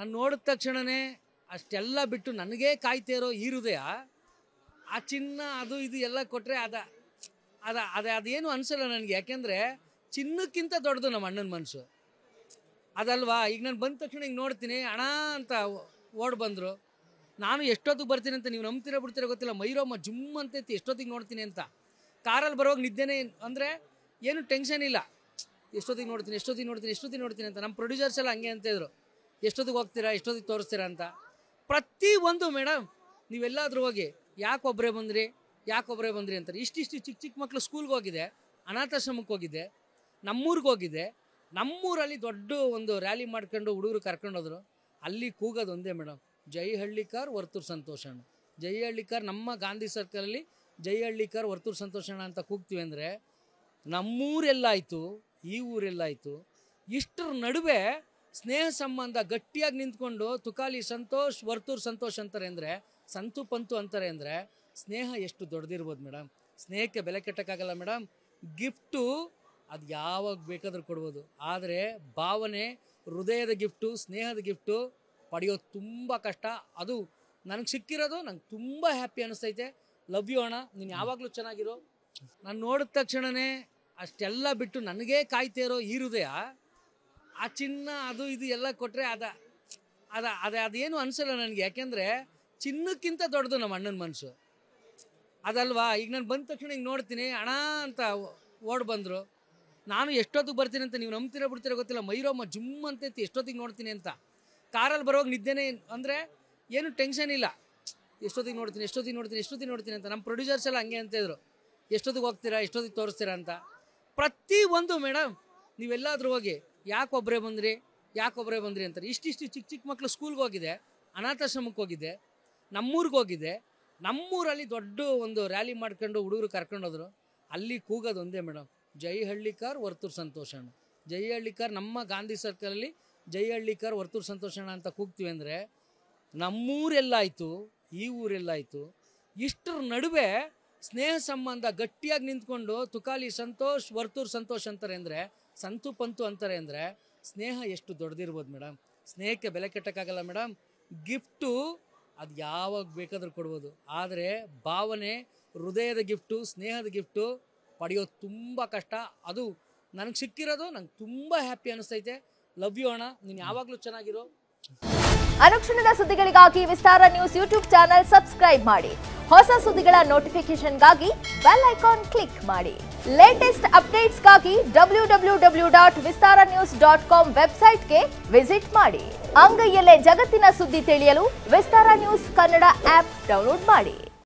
ನಾನು ನೋಡಿದ ತಕ್ಷಣನೇ ಅಷ್ಟೆಲ್ಲ ಬಿಟ್ಟು ನನಗೆ ಕಾಯ್ತಾ ಇರೋ ಈ ಹೃದಯ ಆ ಚಿನ್ನ ಅದು ಇದು ಎಲ್ಲ ಕೊಟ್ಟರೆ ಅದೇನು ಅನಿಸಲ್ಲ ನನಗೆ. ಯಾಕೆಂದರೆ ಚಿನ್ನಕ್ಕಿಂತ ದೊಡ್ಡದು ನಮ್ಮ ಅಣ್ಣನ ಮನಸ್ಸು ಅದಲ್ವಾ. ಈಗ ನಾನು ಬಂದ ತಕ್ಷಣ ಹಿಂಗೆ ನೋಡ್ತೀನಿ, ಅಣ್ಣ ಅಂತ ಓಡ್ ಬಂದರು. ನಾನು ಎಷ್ಟೊತ್ತಿಗೆ ಬರ್ತೀನಿ ಅಂತ ನೀವು ನಂಬ್ತೀರ ಬಿಡ್ತೀರ ಗೊತ್ತಿಲ್ಲ, ಮೈರೋಮ್ಮ ಜುಮ್ ಅಂತೈತಿ ಎಷ್ಟೊತ್ತಿಗೆ ನೋಡ್ತೀನಿ ಅಂತ. ಕಾರಲ್ಲಿ ಬರೋವಾಗ ನಿದ್ದೆನೇ ಅಂದರೆ ಏನು ಟೆನ್ಷನ್ ಇಲ್ಲ, ಎಷ್ಟೊತ್ತಿಗೆ ನೋಡ್ತೀನಿ ಅಂತ. ನಮ್ಮ ಪ್ರೊಡ್ಯೂಸರ್ಸ್ ಎಲ್ಲ ಹಂಗೆ ಅಂತಿದ್ರು, ಎಷ್ಟೊತ್ತಿಗೆ ಹೋಗ್ತೀರಾ, ಎಷ್ಟೊತ್ತಿಗೆ ತೋರಿಸ್ತೀರಾ ಅಂತ. ಪ್ರತಿಯೊಂದು ಮೇಡಮ್ ನೀವೆಲ್ಲಾದರೂ ಹೋಗಿ ಯಾಕೊಬ್ಬರೇ ಬಂದ್ರಿ ಅಂತಾರೆ. ಇಷ್ಟಿಷ್ಟು ಚಿಕ್ಕ ಮಕ್ಕಳು ಸ್ಕೂಲ್ಗೆ ಹೋಗಿದೆ, ಅನಾಥಾಶ್ರಮಕ್ಕೆ ಹೋಗಿದೆ, ನಮ್ಮೂರಿಗೆ ಹೋಗಿದೆ. ನಮ್ಮೂರಲ್ಲಿ ದೊಡ್ಡ ಒಂದು ರ್ಯಾಲಿ ಮಾಡ್ಕೊಂಡು ಹುಡುಗರು ಕರ್ಕೊಂಡೋದ್ರು. ಅಲ್ಲಿ ಕೂಗೋದು ಒಂದೇ ಮೇಡಮ್, ಜೈ ಹಳ್ಳಿಕಾರ್ ವರ್ತೂರು ಸಂತೋಷಣ್ಣ, ಜೈ ಹಳ್ಳಿಕಾರ್. ನಮ್ಮ ಗಾಂಧಿ ಸರ್ಕಲಲ್ಲಿ ಜೈ ಹಳ್ಳಿಕಾರ್ ವರ್ತೂರು ಸಂತೋಷಣ್ಣ ಅಂತ ಕೂಗ್ತೀವಿ ಅಂದರೆ ನಮ್ಮೂರೆಲ್ಲಾಯಿತು, ಈ ಊರೆಲ್ಲಾಯಿತು. ಇಷ್ಟರ ನಡುವೆ ಸ್ನೇಹ ಸಂಬಂಧ ಗಟ್ಟಿಯಾಗಿ ನಿಂತ್ಕೊಂಡು ತುಕಾಲಿ ಸಂತೋಷ್ ವರ್ತೂರು ಸಂತೋಷ್ ಅಂತಾರೆ ಅಂದರೆ, ಸಂತು ಪಂತು ಅಂತಾರೆ ಅಂದರೆ ಸ್ನೇಹ ಎಷ್ಟು ದೊಡ್ಡದಿರ್ಬೋದು ಮೇಡಮ್. ಸ್ನೇಹಕ್ಕೆ ಬೆಲೆ ಕಟ್ಟಕ್ಕಾಗಲ್ಲ ಮೇಡಮ್. ಗಿಫ್ಟು ಅದು ಯಾವಾಗ ಬೇಕಾದರೂ ಕೊಡ್ಬೋದು, ಆದರೆ ಭಾವನೆ, ಹೃದಯದ ಗಿಫ್ಟು, ಸ್ನೇಹದ ಗಿಫ್ಟು ಪಡೆಯೋದು ತುಂಬ ಕಷ್ಟ. ಅದು ನನಗೆ ಸಿಕ್ಕಿರೋದು ನಂಗೆ ತುಂಬ ಹ್ಯಾಪಿ ಅನ್ನಿಸ್ತೈತೆ. ಲವ್ ಯು ಅಣ್ಣ, ನೀನು ಯಾವಾಗಲೂ ಚೆನ್ನಾಗಿರೋ. ನಾನು ನೋಡಿದ ತಕ್ಷಣವೇ ಅಷ್ಟೆಲ್ಲ ಬಿಟ್ಟು ನನಗೆ ಕಾಯ್ತಾ ಇರೋ ಈ ಹೃದಯ ಆ ಚಿನ್ನ ಅದು ಇದು ಎಲ್ಲ ಕೊಟ್ಟರೆ ಅದೇನು ಅನಿಸಲ್ಲ ನನಗೆ. ಯಾಕೆಂದರೆ ಚಿನ್ನಕ್ಕಿಂತ ದೊಡ್ಡದು ನಮ್ಮ ಅಣ್ಣನ ಮನಸ್ಸು ಅದಲ್ವಾ. ಈಗ ನಾನು ಬಂದ ತಕ್ಷಣ ಹಿಂಗೆ ನೋಡ್ತೀನಿ, ಅಣ್ಣ ಅಂತ ಓಡ್ ಬಂದರು. ನಾನು ಎಷ್ಟೊತ್ತಿಗೆ ಬರ್ತೀನಿ ಅಂತ ನೀವು ನಂಬ್ತೀರ ಬಿಡ್ತೀರ ಗೊತ್ತಿಲ್ಲ, ಮೈರೋಮ್ಮ ಜುಮ್ ಅಂತೈತಿ ಎಷ್ಟೊತ್ತಿಗೆ ನೋಡ್ತೀನಿ ಅಂತ. ಕಾರಲ್ಲಿ ಬರೋವಾಗ ನಿದ್ದೆನೇ ಅಂದರೆ ಏನು ಟೆನ್ಷನ್ ಇಲ್ಲ, ಎಷ್ಟೊತ್ತಿಗೆ ನೋಡ್ತೀನಿ ಅಂತ. ನಮ್ಮ ಪ್ರೊಡ್ಯೂಸರ್ಸ್ ಎಲ್ಲ ಹಂಗೆ ಅಂತಿದ್ರು, ಎಷ್ಟೊತ್ತಿಗೆ ಹೋಗ್ತೀರಾ, ಎಷ್ಟೊತ್ತಿಗೆ ತೋರಿಸ್ತೀರಾ ಅಂತ. ಪ್ರತಿಯೊಂದು ಮೇಡಮ್ ನೀವೆಲ್ಲಾದರೂ ಹೋಗಿ ಯಾಕೊಬ್ಬರೇ ಬಂದ್ರಿ ಅಂತಾರೆ. ಇಷ್ಟಿಷ್ಟು ಚಿಕ್ಕ ಮಕ್ಕಳು ಸ್ಕೂಲ್ಗೆ ಹೋಗಿದೆ, ಅನಾಥಾಶ್ರಮಕ್ಕೆ ಹೋಗಿದೆ, ನಮ್ಮೂರಿಗೆ ಹೋಗಿದೆ. ನಮ್ಮೂರಲ್ಲಿ ದೊಡ್ಡ ಒಂದು ರ್ಯಾಲಿ ಮಾಡ್ಕೊಂಡು ಹುಡುಗರು ಕರ್ಕೊಂಡೋದ್ರು. ಅಲ್ಲಿ ಕೂಗೋದು ಒಂದೇ ಮೇಡಮ್, ಜೈ ಹಳ್ಳಿಕಾರ್ ವರ್ತೂರು ಸಂತೋಷಣ್ಣ, ಜೈ ಹಳ್ಳಿಕಾರ್. ನಮ್ಮ ಗಾಂಧಿ ಸರ್ಕಲಲ್ಲಿ ಜೈ ಹಳ್ಳಿಕಾರ್ ವರ್ತೂರು ಸಂತೋಷಣ್ಣ ಅಂತ ಕೂಗ್ತೀವಿ ಅಂದರೆ ನಮ್ಮೂರೆಲ್ಲಾಯಿತು, ಈ ಊರೆಲ್ಲಾಯಿತು. ಇಷ್ಟರ ನಡುವೆ ಸ್ನೇಹ ಸಂಬಂಧ ಗಟ್ಟಿಯಾಗಿ ನಿಂತ್ಕೊಂಡು ತುಕಾಲಿ ಸಂತೋಷ್ ವರ್ತೂರು ಸಂತೋಷ್ ಅಂತಾರೆ ಅಂದರೆ, ಸಂತು ಪಂತು ಅಂತಾರೆ ಅಂದರೆ ಸ್ನೇಹ ಎಷ್ಟು ದೊಡ್ಡದಿರ್ಬೋದು ಮೇಡಮ್. ಸ್ನೇಹಕ್ಕೆ ಬೆಲೆ ಕಟ್ಟಕ್ಕಾಗಲ್ಲ ಮೇಡಮ್. ಗಿಫ್ಟು ಅದು ಯಾವಾಗ ಬೇಕಾದರೂ ಕೊಡ್ಬೋದು, ಆದರೆ ಭಾವನೆ, ಹೃದಯದ ಗಿಫ್ಟು, ಸ್ನೇಹದ ಗಿಫ್ಟು ಪಡೆಯೋದು ತುಂಬ ಕಷ್ಟ. ಅದು ನನಗೆ ಸಿಕ್ಕಿರೋದು ನಂಗೆ ತುಂಬ ಹ್ಯಾಪಿ ಅನ್ನಿಸ್ತೈತೆ. ಲವ್ ಯು ಅಣ್ಣ, ನೀನು ಯಾವಾಗಲೂ ಚೆನ್ನಾಗಿರೋ. ಅನುಕ್ಷಣದ ಸುದ್ದಿಗಳಿಗಾಗಿ ವಿಸ್ತಾರ ನ್ಯೂಸ್ ಯೂಟ್ಯೂಬ್ ಚಾನೆಲ್ ಸಬ್ಸ್ಕ್ರೈಬ್ ಮಾಡಿ. ಹೊಸ ಸುದ್ದಿಗಳ ನೋಟಿಫಿಕೇಶನ್ಗಾಗಿ ಬೆಲ್ ಐಕಾನ್ ಕ್ಲಿಕ್ ಮಾಡಿ. ಲೇಟೆಸ್ಟ್ ಅಪ್ಡೇಟ್ಸ್ಗಾಗಿ www.vistaranews.com ವೆಬ್ಸೈಟ್ಗೆ ವಿಸಿಟ್ ಮಾಡಿ. ಅಂಗೈಯಲ್ಲೇ ಜಗತ್ತಿನ ಸುದ್ದಿ ತಿಳಿಯಲು ವಿಸ್ತಾರ ನ್ಯೂಸ್ ಕನ್ನಡ ಆಪ್ ಡೌನ್ಲೋಡ್ ಮಾಡಿ.